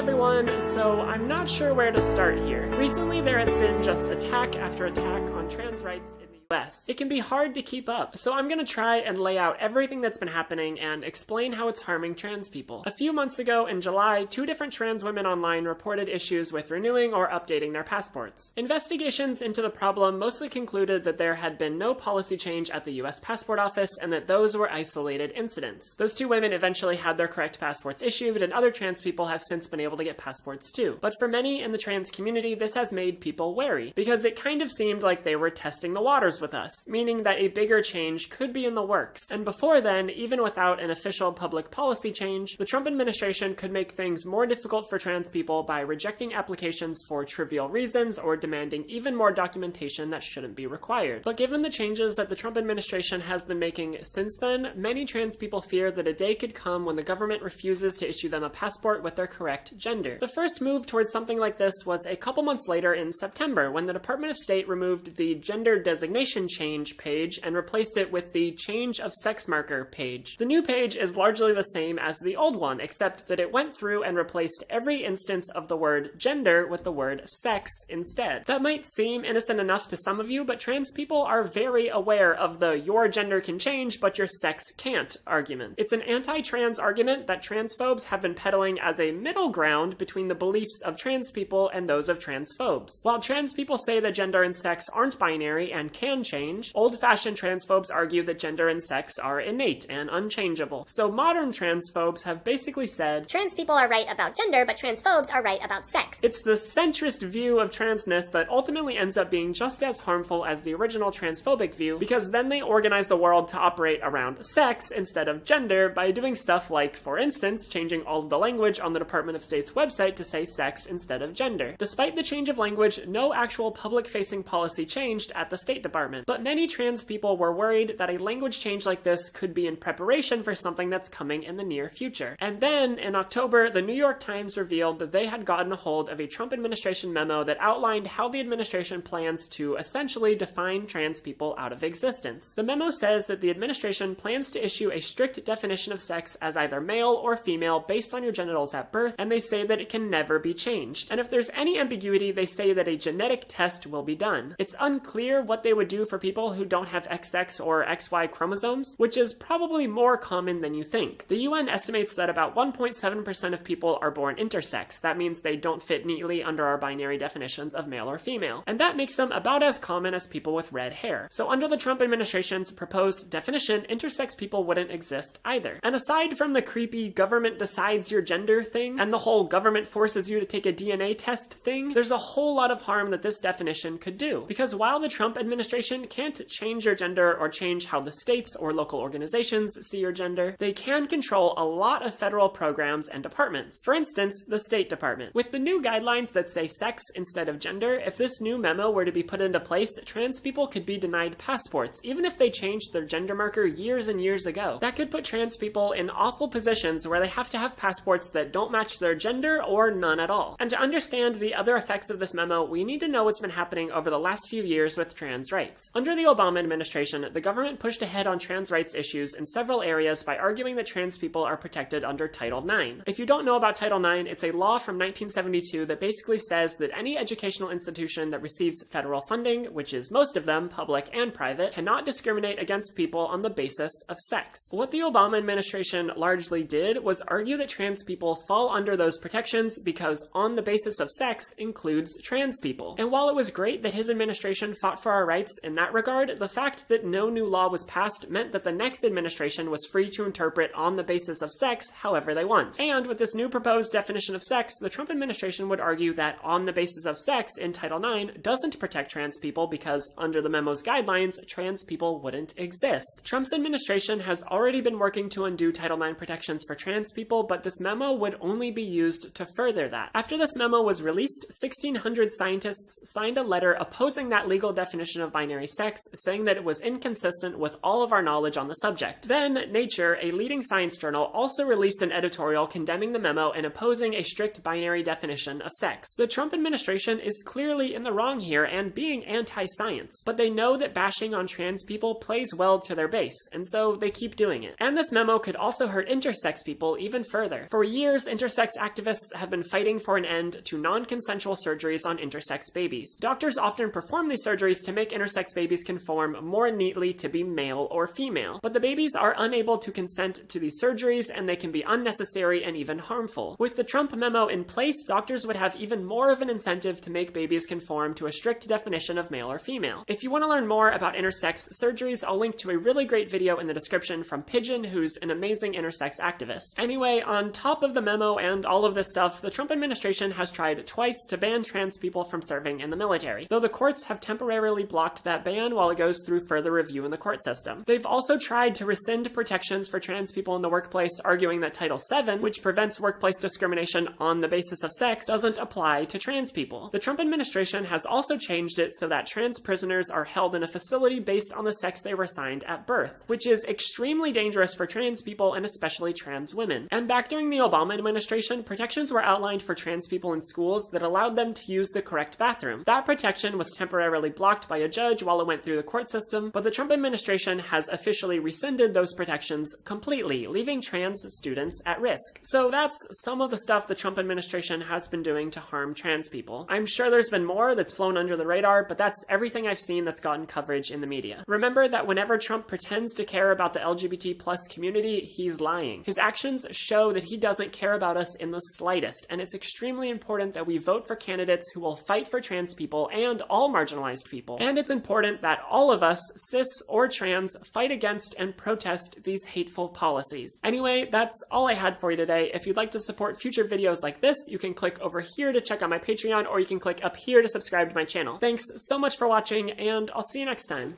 everyone, so I'm not sure where to start here. Recently there has been just attack after attack on trans rights in the US. It can be hard to keep up, so I'm gonna try and lay out everything that's been happening and explain how it's harming trans people. A few months ago in July, 2 different trans women online reported issues with renewing or updating their passports. Investigations into the problem mostly concluded that there had been no policy change at the US Passport Office and that those were isolated incidents. Those 2 women eventually had their correct passports issued, and other trans people have since been able to get passports too. But for many in the trans community, this has made people wary, because it kind of seemed like they were testing the waters with us, meaning that a bigger change could be in the works. And before then, even without an official public policy change, the Trump administration could make things more difficult for trans people by rejecting applications for trivial reasons or demanding even more documentation that shouldn't be required. But given the changes that the Trump administration has been making since then, many trans people fear that a day could come when the government refuses to issue them a passport with their correct gender. The first move towards something like this was a couple months later in September, when the Department of State removed the gender designation change page and replaced it with the change of sex marker page. The new page is largely the same as the old one, except that it went through and replaced every instance of the word gender with the word sex instead. That might seem innocent enough to some of you, but trans people are very aware of the your gender can change but your sex can't argument. It's an anti-trans argument that transphobes have been peddling as a middle ground between the beliefs of trans people and those of transphobes. While trans people say that gender and sex aren't binary and can change, old-fashioned transphobes argue that gender and sex are innate and unchangeable. So modern transphobes have basically said, trans people are right about gender, but transphobes are right about sex. It's the centrist view of transness that ultimately ends up being just as harmful as the original transphobic view, because then they organize the world to operate around sex instead of gender by doing stuff like, for instance, changing all of the language on the Department of State's website to say sex instead of gender. Despite the change of language, no actual public-facing policy changed at the State Department, but many trans people were worried that a language change like this could be in preparation for something that's coming in the near future. And then, in October, the New York Times revealed that they had gotten a hold of a Trump administration memo that outlined how the administration plans to essentially define trans people out of existence. The memo says that the administration plans to issue a strict definition of sex as either male or female based on your genitals at birth, and they say that it can never be changed. And if there's any ambiguity, they say that a genetic test will be done. It's unclear what they would do for people who don't have XX or XY chromosomes, which is probably more common than you think. The UN estimates that about 1.7% of people are born intersex. That means they don't fit neatly under our binary definitions of male or female. And that makes them about as common as people with red hair. So under the Trump administration's proposed definition, intersex people wouldn't exist either. And aside from the creepy government decides your gender thing, and the whole government forces you to take a DNA test thing, there's a whole lot of harm that this definition could do. Because while the Trump administration can't change your gender or change how the states or local organizations see your gender, they can control a lot of federal programs and departments. For instance, the State Department. With the new guidelines that say sex instead of gender, if this new memo were to be put into place, trans people could be denied passports, even if they changed their gender marker years and years ago. That could put trans people in awful positions where they have to have passports that don't match their gender or none at all. And to understand the other effects of this memo, we need to know what's been happening over the last few years with trans rights. Under the Obama administration, the government pushed ahead on trans rights issues in several areas by arguing that trans people are protected under Title IX. If you don't know about Title IX, it's a law from 1972 that basically says that any educational institution that receives federal funding, which is most of them, public and private, cannot discriminate against people on the basis of sex. What the Obama administration largely did was argue that trans people fall under those protections because on the basis of sex includes trans people. And while it was great that his administration fought for our rights in that regard, the fact that no new law was passed meant that the next administration was free to interpret on the basis of sex however they want. And with this new proposed definition of sex, the Trump administration would argue that on the basis of sex in Title IX doesn't protect trans people because under the memo's guidelines, trans people wouldn't exist. Trump's administration has already been working to undo Title IX protections for trans people, but this memo would only be used to further that. After this memo was released, 1,600 scientists signed a letter opposing that legal definition of binary binary sex, saying that it was inconsistent with all of our knowledge on the subject. Then, Nature, a leading science journal, also released an editorial condemning the memo and opposing a strict binary definition of sex. The Trump administration is clearly in the wrong here and being anti-science, but they know that bashing on trans people plays well to their base, and so they keep doing it. And this memo could also hurt intersex people even further. For years, intersex activists have been fighting for an end to non-consensual surgeries on intersex babies. Doctors often perform these surgeries to make intersex babies conform more neatly to be male or female, but the babies are unable to consent to these surgeries and they can be unnecessary and even harmful. With the Trump memo in place, doctors would have even more of an incentive to make babies conform to a strict definition of male or female. If you want to learn more about intersex surgeries, I'll link to a really great video in the description from Pigeon, who's an amazing intersex activist. Anyway, on top of the memo and all of this stuff, the Trump administration has tried twice to ban trans people from serving in the military, though the courts have temporarily blocked that ban while it goes through further review in the court system. They've also tried to rescind protections for trans people in the workplace, arguing that Title VII, which prevents workplace discrimination on the basis of sex, doesn't apply to trans people. The Trump administration has also changed it so that trans prisoners are held in a facility based on the sex they were assigned at birth, which is extremely dangerous for trans people and especially trans women. And back during the Obama administration, protections were outlined for trans people in schools that allowed them to use the correct bathroom. That protection was temporarily blocked by a judge while it went through the court system, but the Trump administration has officially rescinded those protections completely, leaving trans students at risk. So that's some of the stuff the Trump administration has been doing to harm trans people. I'm sure there's been more that's flown under the radar, but that's everything I've seen that's gotten coverage in the media. Remember that whenever Trump pretends to care about the LGBT+ community, he's lying. His actions show that he doesn't care about us in the slightest, and it's extremely important that we vote for candidates who will fight for trans people and all marginalized people. And it's important that all of us, cis or trans, fight against and protest these hateful policies. Anyway, that's all I had for you today. If you'd like to support future videos like this, you can click over here to check out my Patreon, or you can click up here to subscribe to my channel. Thanks so much for watching, and I'll see you next time.